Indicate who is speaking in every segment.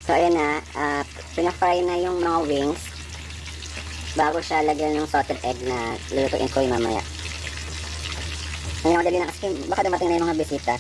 Speaker 1: So ayan na, pina-fry na yung mga wings bago siya lagyan ng salted egg na lulutuin ko yung mamaya. Ngayon madali na kasi baka dumating na yung mga bisita.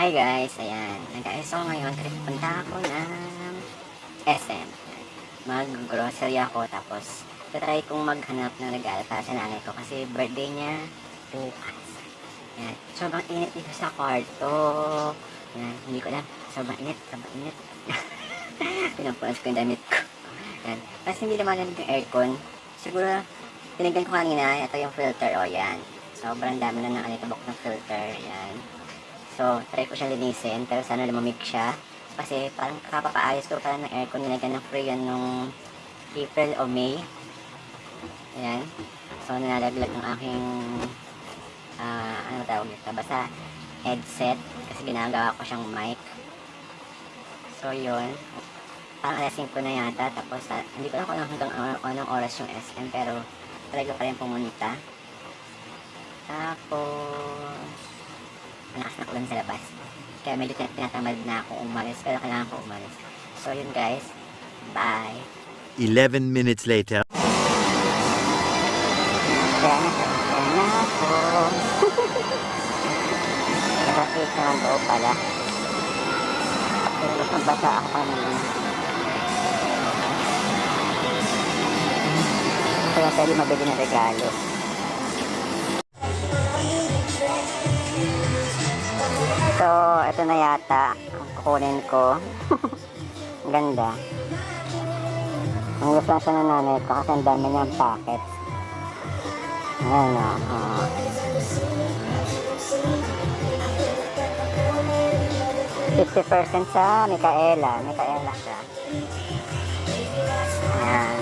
Speaker 1: Hi guys, ayan. Nag-ISO ngayon kasi punta ako ng SM. Mag-grocery ako tapos try kong maghanap ng regalo para sa nanay ko kasi birthday niya bukas. Ayan. Sobrang init dito sa kwarto. Ayan. Hindi ko alam. Sobrang init. Pinapunas ko yung damit ko. Ayan. Kasi hindi naman yung aircon. Siguro, tinignan ko kanina. Ito yung filter. O, yan. Sobrang dami na ng alitubok ng filter. Ayan. So, try ko siya linisin, pero sana lumamig siya. Kasi parang kapapaayos ko parang ng aircon, nilagyan ng free yan nung April o May. Ayan. So, nalalaglag ng aking, ano tawag dito, basta headset. Kasi ginagawa ko siyang mic. So, yun. Parang alas 5 na yata. Tapos, hindi ko alam kung hanggang anong oras yung SM, pero try ko pa rin pumunta. Tapos, malakas na ulan sa labas. Kaya medyo tinatamad na ako umalis. Pero kailangan ko umalis. So yun guys. Bye.
Speaker 2: 11 minutes later.
Speaker 1: Kaya na ako. Nakakita ng loob pala. Pero magbasa ako kanina. Kaya pwede mabili ng regalo. So, ito na yata ang kukunin ko. Ang ganda. Ang gusto siya ng nanay ko kasi ang dami niyang packets. Ayan o. 50% sa Micaela. Micaela siya. Ayan.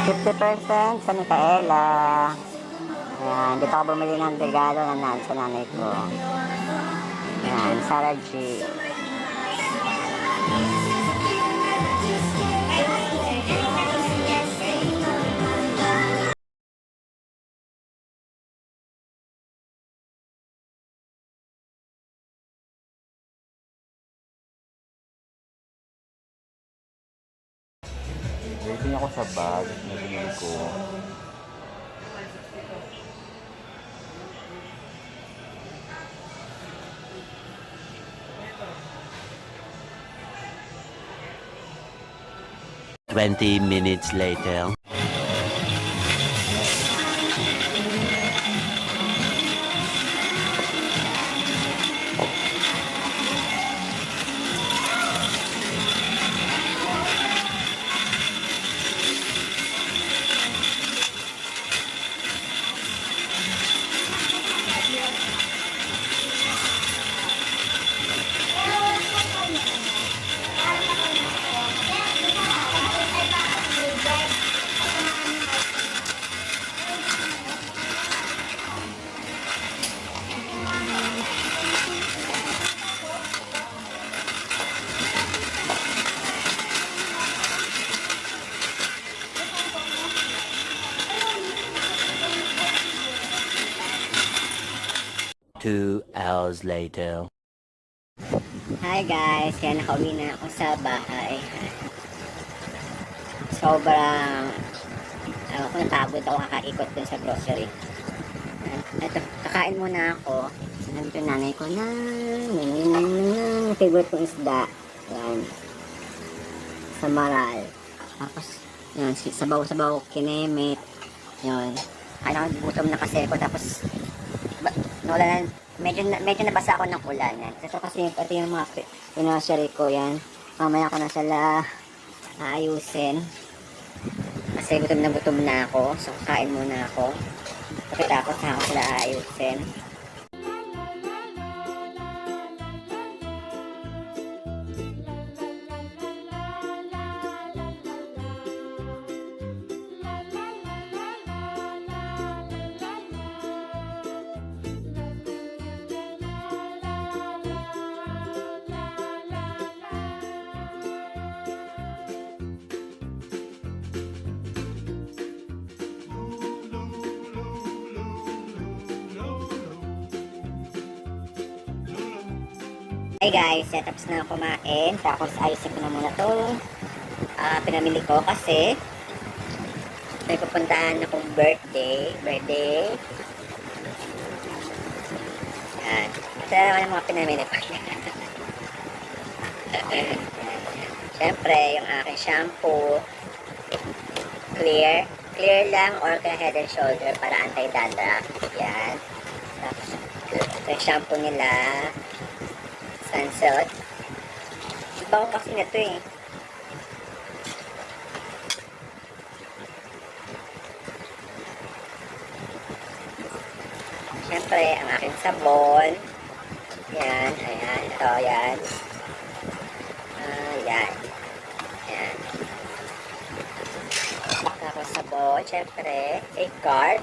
Speaker 1: %50 sa Micaela. Ayan, dito ako bumili ng regalo na sa nanay ko. Ayan, Sarah G.
Speaker 3: Waiting ako sa bag na binili ko.
Speaker 2: Twenty minutes later. Two hours later.
Speaker 1: Hi guys, kaya nakauwi na ako sa bahay. Sobrang ako napagod ako kakaikot dun sa grocery. Ito, kakain muna ako. Sinabi ko nanay ko na favorite kong isda. Yan. Sa Maral. Tapos, yun, sabaw-sabaw, kinemit. Yun. Kaya gutom na kasi ako. Tapos, nawala na, medyo nabasa ako ng ulan. Ito kasi ito yung mga pinasari ko yan. Mamaya ko na sila aayusin. Kasi gutom na ako. So kain muna ako. Pagkatapos na ako sila aayusin. Hey guys, tapos na ako kumain. Tapos ayusin ko na muna itong pinamili ko kasi may pupuntahan akong birthday. Yan. Ito na naman ang mga pinamili ko. Siyempre, yung aking shampoo. Clear lang or kaya Head and Shoulder para anti-dandruff. Yan. Tapos, ito yung shampoo nila. Sunsilk. Iba ko kasi na ito eh. Siyempre, ang aking sabon. Yan, ayan. Ito, yan. Yan. Yan. Tapos sabon, siyempre, a card.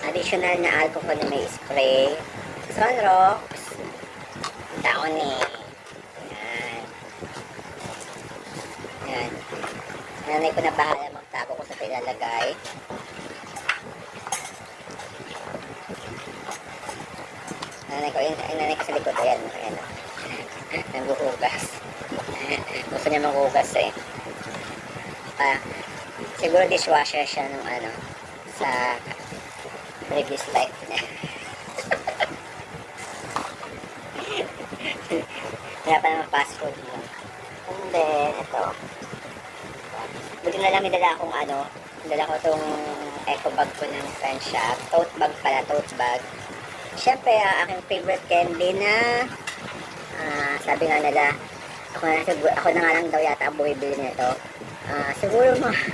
Speaker 1: Additional na alcohol na may spray. Sunrox. Downy. Yan. Yan. Nanay ko na bahala magtago ko sa pinalagay. Nanay ko sa likod. Ayan. Ayan. Naghuhugas. Gusto niya maghugas eh. Siguro dishwasher siya nung sa previous life niya. Kaya pa naman fast food mo. And then, ito. Buti na lang may dala akong dala ko itong eco bag ko ng friend shop. Tote bag. Siyempre, aking favorite candy na sabi nga nila, ako na nga lang daw yata ang bumibili nito. Siguro mga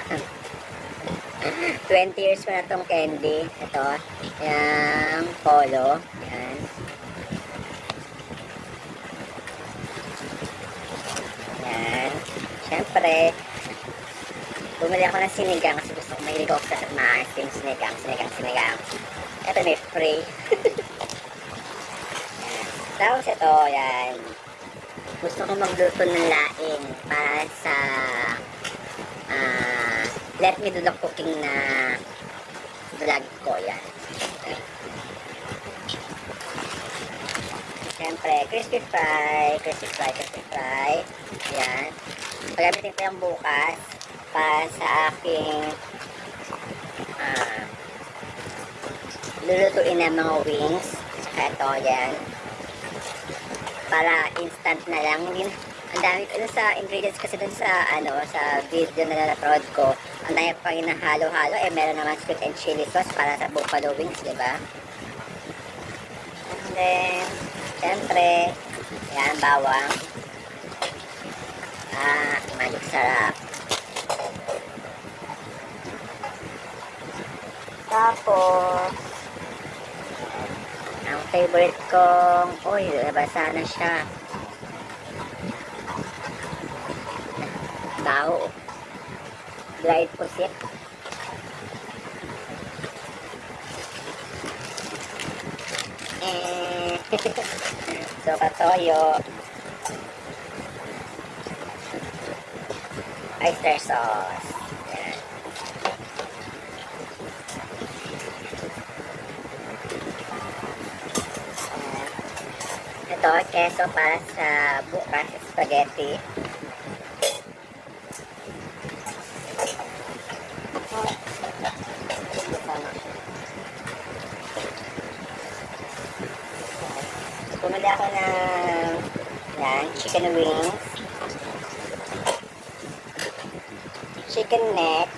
Speaker 1: 20 years pa na itong candy. Ito, yung polo. Yan. Yan. Siyempre, bumili ako ng sinigang kasi gusto ko mahilig ako sa maasim sinigang. Ito may free. Tapos ito, yan. Gusto ko magluto ng laing para sa Let Me Do The Cooking na vlog ko, yan. Siyempre, crispy fry. Yan. Pagamitin ko yung bukas para sa aking lulutuin na mga wings. Saka ito, yan. Para instant na lang. Ang dami ko sa ingredients kasi dun sa sa video na napanood ko. Ang dami pang inahalo-halo. Meron naman sweet and chili sauce para sa buffalo wings, di ba? And then, syempre, yan, bawang. Magic sarap. Tapos, ang favorite kong, nabasa na siya. Tao. Dried pusit. So, patoyo. Oyster sauce. Yan. Ito, keso para sa bukas spaghetti. Bumili ako ng chicken wings, chicken neck,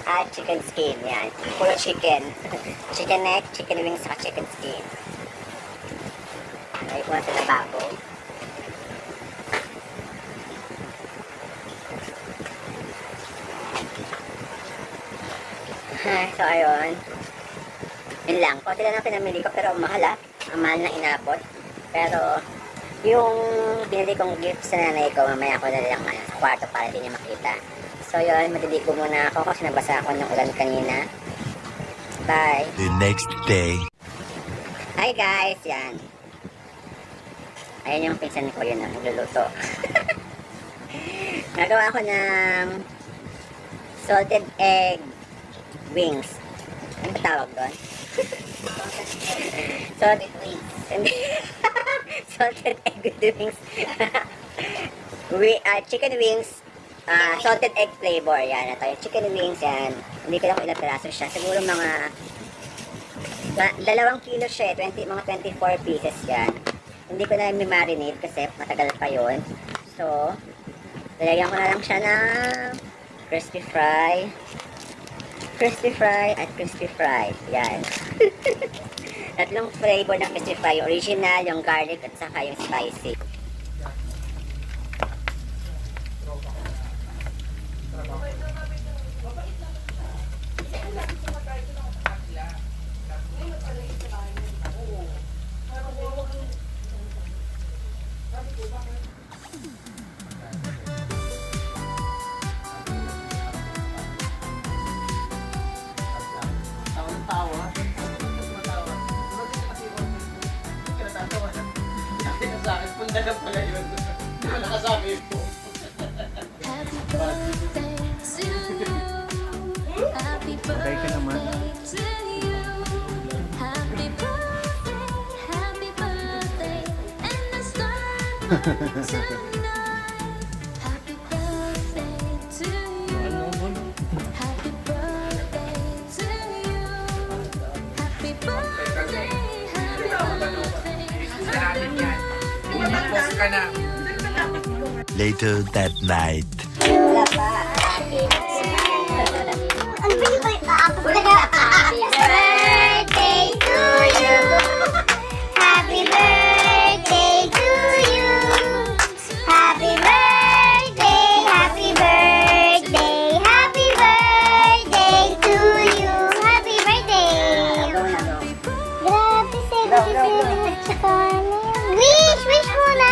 Speaker 1: at chicken skin. Yan, puro chicken. Chicken neck, chicken wings, at chicken skin. Ay, kung sa lababo. So, ayun. Yun lang. Konti lang ang pinamili ko pero mahal. Ang mahal na inabot. Pero, yung binili kong gift sa nanay ko, mamaya ko na lang sa kwarto para hindi niya makita. So, yun. Matiligo muna ako kasi nabasa ako ng ulan kanina. Bye!
Speaker 2: The next day.
Speaker 1: Hi guys! Yan. Ayan yung pinsan ko yun. Nagluluto. Nagawa ko ng salted egg wings. Anong tawag doon? Salted wings. Hindi. Salted egg with wings. Chicken wings. Salted egg flavor. Yan. Ito yung chicken wings. Yan. Hindi ko lang kung ilang piraso siya. Siguro mga 2 kilo siya eh. Mga 24 pieces yan. Hindi ko na i-marinate kasi matagal pa yon. So, lalagyan ko na lang siya ng crispy fry. Crispy fry at crispy fry. Yan. Tatlong flavor ng crispy fry. Yung original, yung garlic, at saka yung spicy.
Speaker 4: Happy birthday to you. Happy birthday to you. Happy birthday, and the start tonight. Happy birthday to you. Happy birthday to you. Happy birthday, happy birthday.
Speaker 2: Later that night.
Speaker 1: Wala pa.
Speaker 5: Ano ba yung happy birthday to you? Happy birthday to you. Happy birthday, happy birthday, happy birthday to you. Happy birthday. Grabe, seven at saka ano yun. Wish muna.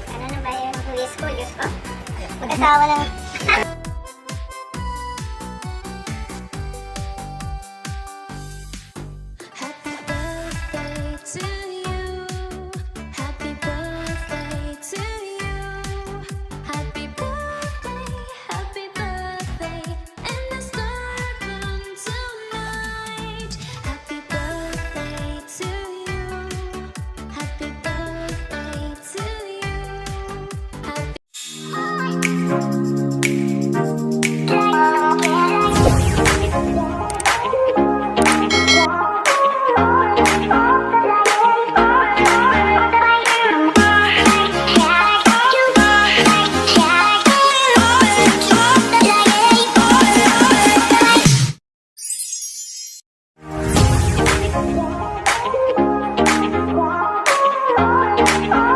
Speaker 5: Ano na ba yung wish ko? Diyos ko. Mag-asawa lang